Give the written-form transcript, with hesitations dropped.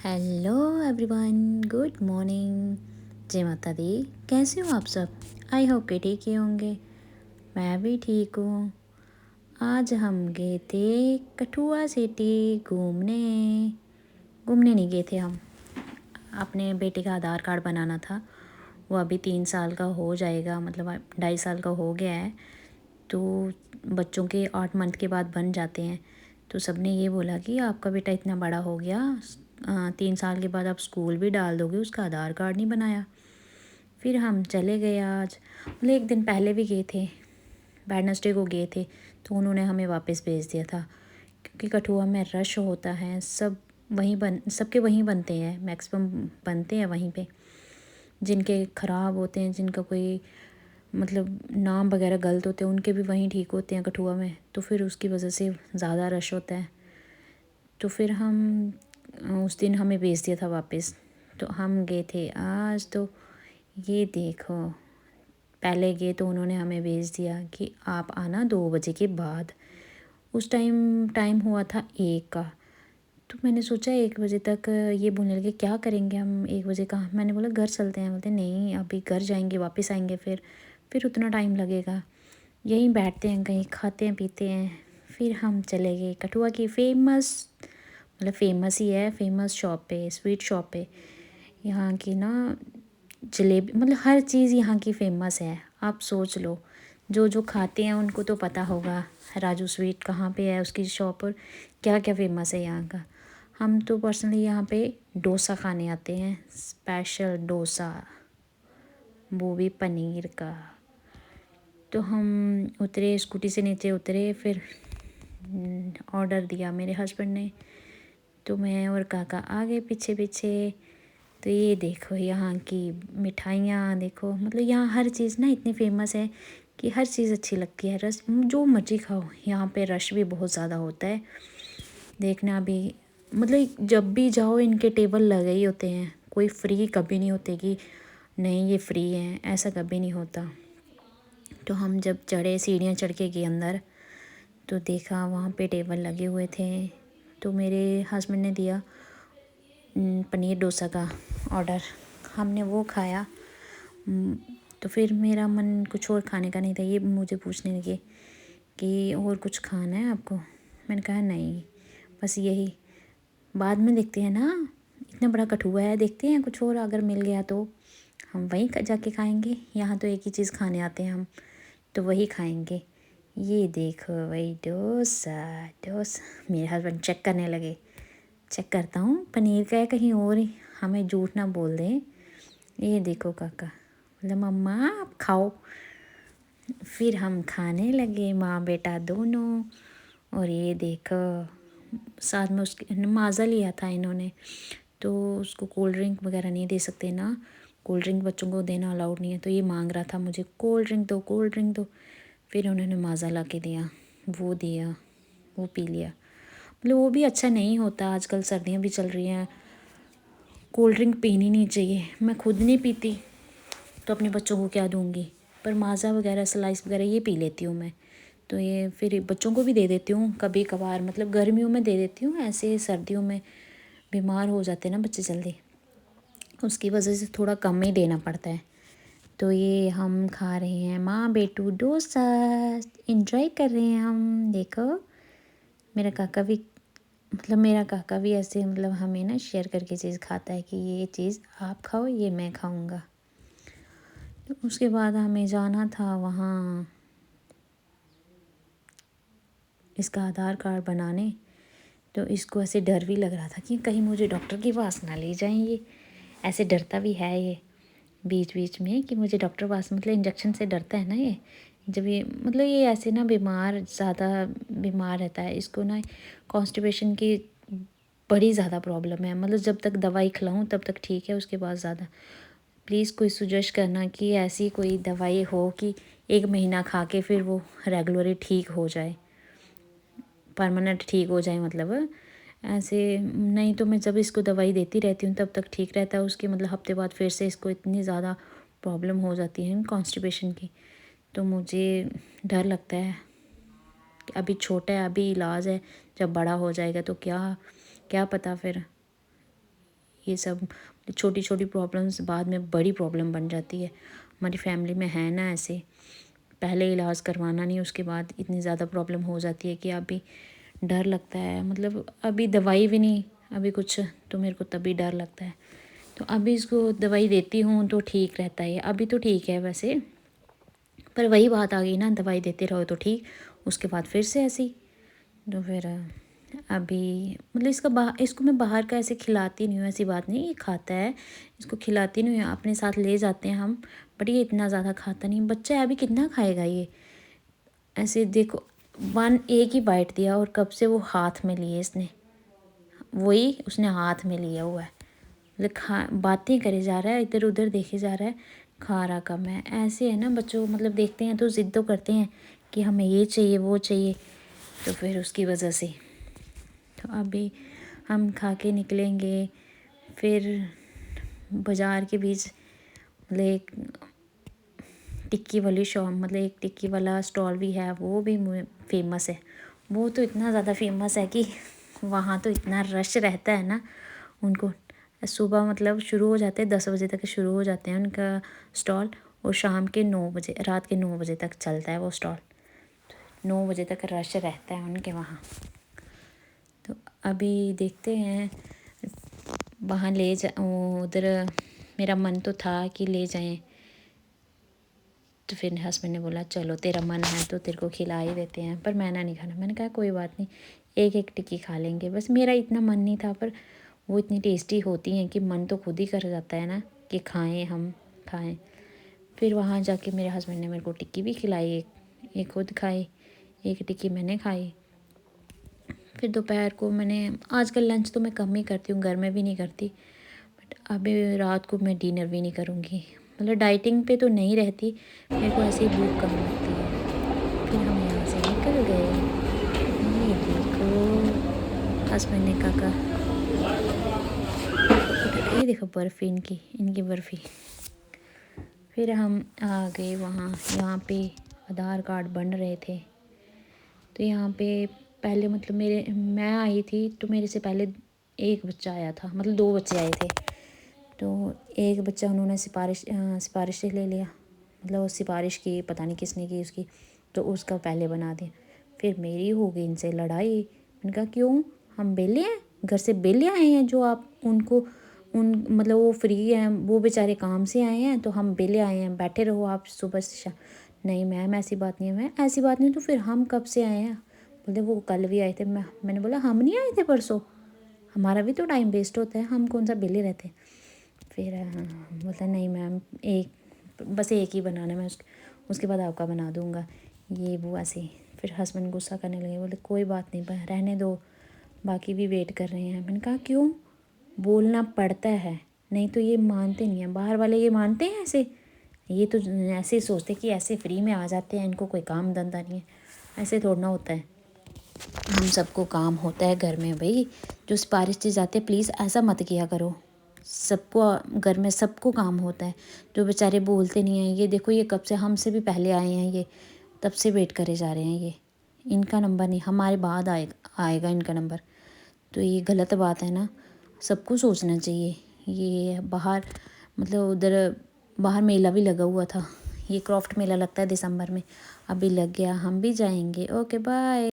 Hello everyone, good morning. जय माता दी। कैसे हो आप सब? आई होप कि ठीक ही होंगे। मैं भी ठीक हूँ। आज हम गए थे कठुआ सिटी घूमने। घूमने नहीं गए थे हम, अपने बेटे का आधार कार्ड बनाना था। वो अभी 3 साल का हो जाएगा, मतलब 2.5 साल का हो गया है। तो बच्चों के 8 मंथ के बाद बन जाते हैं। तो सबने ये बोला कि आपका बेटा इतना बड़ा हो गया, 3 साल के बाद आप स्कूल भी डाल दोगे, उसका आधार कार्ड नहीं बनाया। फिर हम चले गए आज, मतलब एक दिन पहले भी गए थे, वेडनेसडे को गए थे। तो उन्होंने हमें वापस भेज दिया था, क्योंकि कठुआ में रश होता है। सबके वहीं बनते हैं, मैक्सिमम बनते हैं वहीं पे। जिनके ख़राब होते हैं, जिनका कोई मतलब नाम वगैरह गलत होते हैं, उनके भी वहीं ठीक होते हैं कठुआ में। तो फिर उसकी वजह से ज़्यादा रश होता है। तो फिर हम उस दिन हमें भेज दिया था वापस। तो हम गए थे आज। तो ये देखो, पहले गए तो उन्होंने हमें भेज दिया कि आप आना 2 बजे के बाद। उस टाइम हुआ था 1 का। तो मैंने सोचा 1 बजे तक, ये बोलने लगे क्या करेंगे हम 1 बजे का। मैंने बोला घर चलते हैं। बोलते नहीं, अभी घर जाएंगे, वापस आएंगे, फिर उतना टाइम लगेगा, यहीं बैठते हैं, कहीं खाते हैं पीते हैं। फिर हम चले गए कठुआ की फेमस ही है, फेमस शॉप पे, स्वीट शॉप पे। यहाँ की ना जलेबी, मतलब हर चीज़ यहाँ की फ़ेमस है। आप सोच लो, जो जो खाते हैं उनको तो पता होगा राजू स्वीट कहाँ पे है, उसकी शॉप, और क्या क्या फ़ेमस है यहाँ का। हम तो पर्सनली यहाँ पे डोसा खाने आते हैं, स्पेशल डोसा, वो भी पनीर का। तो हम उतरे, स्कूटी से नीचे उतरे, फिर ऑर्डर दिया मेरे हस्बैंड ने। तो मैं और काका आगे पीछे पीछे। तो ये देखो यहाँ की मिठाइयाँ देखो, मतलब यहाँ हर चीज़ ना इतनी फेमस है कि हर चीज़ अच्छी लगती है। रस जो मर्जी खाओ, यहाँ पे रश भी बहुत ज़्यादा होता है। देखना भी, मतलब जब भी जाओ इनके टेबल लगे ही होते हैं। कोई फ्री कभी नहीं होते कि नहीं ये फ्री है, ऐसा कभी नहीं होता। तो हम जब चढ़े, सीढ़ियाँ चढ़ के गए अंदर, तो देखा वहाँ पे टेबल लगे हुए थे। तो मेरे हस्बैंड ने दिया पनीर डोसा का ऑर्डर, हमने वो खाया। तो फिर मेरा मन कुछ और खाने का नहीं था। ये मुझे पूछने लगे कि और कुछ खाना है आपको। मैंने कहा नहीं, बस यही, बाद में देखते हैं ना, इतना बड़ा कठुआ है, देखते हैं कुछ और अगर मिल गया तो हम वहीं जाके खाएंगे। यहाँ तो एक ही चीज़ खाने आते हैं हम, तो वही खाएंगे। ये देखो वही डोसा। मेरे हस्बैंड चेक करने लगे, चेक करता हूँ पनीर का है कहीं और ही, हमें झूठ ना बोल दें। ये देखो काका, बोले मम्मा आप खाओ। फिर हम खाने लगे, माँ बेटा दोनों। और ये देखो, साथ में उसके माज़ा लिया था इन्होंने। तो उसको कोल्ड ड्रिंक वगैरह नहीं दे सकते ना, कोल्ड ड्रिंक बच्चों को देना अलाउड नहीं है। तो ये मांग रहा था मुझे कोल्ड ड्रिंक दो, कोल्ड ड्रिंक दो। फिर उन्होंने माज़ा ला के दिया, वो दिया, वो पी लिया। मतलब वो भी अच्छा नहीं होता, आजकल सर्दियाँ भी चल रही हैं, कोल्ड ड्रिंक पीनी नहीं चाहिए। मैं खुद नहीं पीती तो अपने बच्चों को क्या दूँगी, पर माज़ा वगैरह, स्लाइस वगैरह ये पी लेती हूँ मैं। तो ये फिर बच्चों को भी दे देती हूँ कभी कभार, मतलब गर्मियों में दे देती हूँ, ऐसे सर्दियों में बीमार हो जाते हैं ना बच्चे जल्दी, उसकी वजह से थोड़ा कम ही देना पड़ता है। तो ये हम खा रहे हैं माँ बेटू डोसा, इंजॉय कर रहे हैं हम। देखो मेरा काका भी ऐसे, मतलब हमें ना शेयर करके चीज़ खाता है कि ये चीज़ आप खाओ, ये मैं खाऊंगा। तो उसके बाद हमें जाना था वहाँ इसका आधार कार्ड बनाने। तो इसको ऐसे डर भी लग रहा था कि कहीं मुझे डॉक्टर के पास ना ले जाएं। ये ऐसे डरता भी है ये बीच बीच में कि मुझे डॉक्टर पास, मतलब इंजेक्शन से डरता है ना ये। जब ये, मतलब ये ऐसे ना ज़्यादा बीमार रहता है, इसको ना कॉन्स्टिपेशन की बड़ी ज़्यादा प्रॉब्लम है। मतलब जब तक दवाई खिलाऊं तब तक ठीक है, उसके बाद ज़्यादा। प्लीज़ कोई सुजेस्ट करना कि ऐसी कोई दवाई हो कि 1 महीना खा के फिर वो रेगुलरली ठीक हो जाए, परमानेंट ठीक हो जाए। मतलब ऐसे नहीं तो मैं जब इसको दवाई देती रहती हूँ तब तक ठीक रहता है, उसके मतलब हफ्ते बाद फिर से इसको इतनी ज़्यादा प्रॉब्लम हो जाती है कॉन्स्टिपेशन की। तो मुझे डर लगता है कि अभी छोटा है, अभी इलाज है, जब बड़ा हो जाएगा तो क्या क्या पता फिर یہ سب چھوٹی چھوٹی پرابلمس بعد میں بڑی پرابلم بن جاتی ہے. ہماری فیملی میں ہے نا ایسے، پہلے علاج کروانا نہیں، اس کے بعد اتنی زیادہ پرابلم ہو جاتی ہے کہ ابھی ڈر لگتا ہے. مطلب ابھی دوائی بھی نہیں ابھی کچھ، تو میرے کو تبھی ڈر لگتا ہے. تو ابھی اس کو دوائی دیتی ہوں تو ٹھیک رہتا ہے. ابھی تو ٹھیک ہے ویسے، پر وہی بات آ گئی نا، دوائی دیتے رہو تو ٹھیک، اس کے بعد پھر سے ایسی. تو پھر ابھی مطلب اس کو میں باہر کا ایسے کھلاتی نہیں ہوں، ایسی بات نہیں، یہ کھاتا ہے، اس کو کھلاتی نہیں ہوں، اپنے ساتھ لے جاتے ہیں ہم، بٹ یہ اتنا زیادہ کھاتا نہیں. بچہ ہے ابھی، کتنا کھائے گا یہ؟ ایسے دیکھو، ایک ہی بائٹ دیا اور کب سے وہ ہاتھ میں لیے اس نے، وہی اس نے ہاتھ میں لیا ہوا ہے. مطلب باتیں کرے جا رہا ہے، ادھر ادھر دیکھے جا رہا ہے، کھا رہا کم ہے. ایسے ہے نا بچوں، مطلب دیکھتے ہیں تو ضد تو کرتے ہیں کہ ہمیں یہ چاہیے وہ چاہیے، تو پھر اس کی وجہ سے. تو ابھی ہم کھا کے نکلیں گے، پھر بازار کے بیچ مطلب ایک ٹکی والی شاپ، مطلب ایک ٹکی والا اسٹال بھی ہے، وہ بھی فیمس ہے. وہ تو اتنا زیادہ فیمس ہے کہ وہاں تو اتنا رش رہتا ہے نا. ان کو صبح مطلب شروع ہو جاتے ہیں 10 بجے تک شروع ہو جاتے ہیں ان کا اسٹال، اور شام کے 9 بجے، رات کے 9 بجے تک چلتا ہے وہ اسٹال. 9 بجے تک رش رہتا ہے ان کے وہاں. تو ابھی دیکھتے ہیں وہاں ادھر میرا من تو تھا کہ لے جائیں، تو پھر ہسبینڈ نے بولا چلو تیرا من ہے تو تیرے کو کھلا ہی دیتے ہیں، پر میں نے نہیں کھانا. میں نے کہا کوئی بات نہیں، ایک ایک ٹکی کھا لیں گے بس. میرا اتنا من نہیں تھا، پر وہ اتنی ٹیسٹی ہوتی ہیں کہ من تو خود ہی کر جاتا ہے نا کہ کھائیں، ہم کھائیں. پھر وہاں جا کے میرے ہسبینڈ نے میرے کو ٹکی بھی کھلائی، ایک خود کھائی، ایک ٹکی میں نے کھائی. پھر دوپہر کو میں نے، آج کل لنچ تو میں کم ہی کرتی ہوں، گھر میں بھی نہیں کرتی، بٹ ابھی رات کو میں ڈنر بھی نہیں کروں گی. مطلب ڈائٹنگ پہ تو نہیں رہتی، میرے کو ایسے ہی بھوک کم لگتی ہے. پھر ہم یہاں سے نکل گئے. یہ دیکھو ہسبینڈ نے کہا یہ دیکھو برفی، ان کی برفی. پھر ہم آ گئے وہاں، یہاں پہ آدھار کارڈ بن رہے تھے. تو یہاں پہ پہلے مطلب میں آئی تھی تو میرے سے پہلے ایک بچہ آیا تھا، مطلب 2 بچے آئے تھے. تو ایک بچہ انہوں نے سفارش سے لے لیا، مطلب وہ سفارش کی، پتہ نہیں کس نے کی اس کی، تو اس کا پہلے بنا دیا. پھر میری ہو گئی ان سے لڑائی. میں نے کہا کیوں، ہم بیلے ہیں، گھر سے بیلے آئے ہیں جو آپ مطلب وہ فری ہیں، وہ بیچارے کام سے آئے ہیں تو ہم بیلے آئے ہیں، بیٹھے رہو آپ صبح سے شام. نہیں میم ایسی بات نہیں ہے. میں ایسی بات نہیں، تو پھر ہم کب سے آئے ہیں؟ بولتے وہ کل بھی آئے تھے. میں نے بولا ہم نہیں آئے تھے پرسوں، ہمارا بھی تو ٹائم ویسٹ ہوتا ہے، ہم کون سا بیلے رہتے. پھر بولتا نہیں میم بس ایک ہی بنانا، میں اس کے بعد آپ کا بنا دوں گا، یہ وہ ایسے ہی. پھر ہسبینڈ غصہ کرنے لگے، بولے کوئی بات نہیں رہنے دو، باقی بھی ویٹ کر رہے ہیں. میں نے کہا کیوں، بولنا پڑتا ہے، نہیں تو یہ مانتے نہیں ہیں، باہر والے یہ مانتے ہیں ایسے، یہ تو ایسے ہی سوچتے کہ ایسے فری میں آ جاتے ہیں، ان کو کوئی کام دھندہ نہیں ہے. ایسے تھوڑنا ہوتا ہے، ہم سب کو کام ہوتا ہے گھر میں. بھائی جو سفارش سے جاتے پلیز ایسا مت کیا کرو، سب کو گھر میں سب کو کام ہوتا ہے. جو بیچارے بولتے نہیں ہیں، یہ دیکھو یہ کب سے ہم سے بھی پہلے آئے ہیں، یہ تب سے ویٹ کرے جا رہے ہیں. یہ ان کا نمبر نہیں، ہمارے بعد آئے گا ان کا نمبر. تو یہ غلط بات ہے نا، سب کو سوچنا چاہیے. یہ باہر مطلب ادھر باہر میلہ بھی لگا ہوا تھا، یہ کرافٹ میلہ لگتا ہے دسمبر میں، ابھی لگ گیا، ہم بھی جائیں گے. Okay bye.